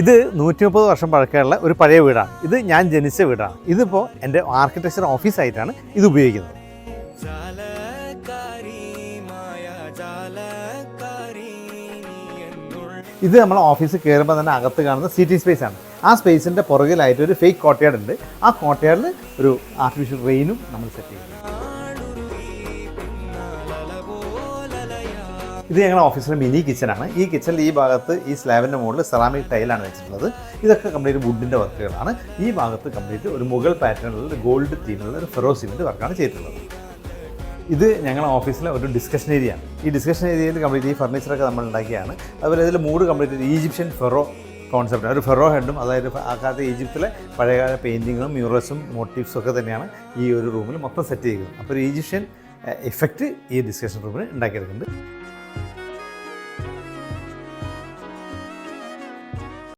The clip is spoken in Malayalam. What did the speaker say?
ഇത് 130 വർഷം പഴക്കമുള്ള ഒരു പഴയ വീടാണ്. ഇത് ഞാൻ ജനിച്ച വീടാണ്. ഇതിപ്പോൾ എൻ്റെ ആർക്കിടെക്ചർ ഓഫീസായിട്ടാണ് ഇത് ഉപയോഗിക്കുന്നത്. ഇത് നമ്മൾ ഓഫീസിൽ കയറുമ്പോൾ തന്നെ അകത്ത് കാണുന്ന സീറ്റിംഗ് സ്പേസ് ആണ്. ആ സ്പേസിൻ്റെ പുറകിലായിട്ട് ഒരു ഫേക്ക് കോട്ടയാട് ഉണ്ട്. ആ കോട്ടയാടിൽ ഒരു ആർട്ടിഫിഷ്യൽ റെയിനും നമ്മൾ സെറ്റ് ചെയ്യും. ഇത് ഞങ്ങളുടെ ഓഫീസിലെ മിനി കിച്ചനാണ്. ഈ കിച്ചണിൽ ഈ ഭാഗത്ത് ഈ സ്ലാബിൻ്റെ മുകളിൽ സെറാമിക് ടൈലാണ് വെച്ചിട്ടുള്ളത്. ഇതൊക്കെ കംപ്ലീറ്റ് വുഡിൻ്റെ വർക്കുകളാണ്. ഈ ഭാഗത്ത് കംപ്ലീറ്റ് ഒരു മുഗൾ പാറ്റേണിലുള്ള ഗോൾഡ് തീമിലുള്ള ഒരു ഫെറോ സിമെൻറ്റ് വർക്കാണ് ചെയ്തിട്ടുള്ളത്. ഇത് ഞങ്ങളുടെ ഓഫീസിലെ ഒരു ഡിസ്കഷൻ ഏരിയ ആണ്. ഈ ഡിസ്കഷൻ ഏരിയയിൽ കംപ്ലീറ്റ് ഈ ഫർണിച്ചറൊക്കെ നമ്മൾ ഉണ്ടാക്കിയാണ്. അതുപോലെ ഇതിൽ മൂഡ് കംപ്ലീറ്റ് ഒരു ഈജിപ്ഷ്യൻ ഫെറോ കോൺസെപ്റ്റ്, ഒരു ഫെറോ ഹെഡും, അതായത് ആ കാലത്ത് ഈജിപ്തിലെ പഴയകാല പെയിൻറ്റിങ്ങും മ്യൂറൽസും മോട്ടീവ്സും ഒക്കെ തന്നെയാണ് ഈ ഒരു റൂമിൽ മൊത്തം സെറ്റ് ചെയ്യുന്നത്. അപ്പോൾ ഒരു ഈജിപ്ഷ്യൻ എഫക്റ്റ് ഈ ഡിസ്കഷൻ റൂമിൽ ഉണ്ടാക്കിയെടുക്കുന്നുണ്ട്.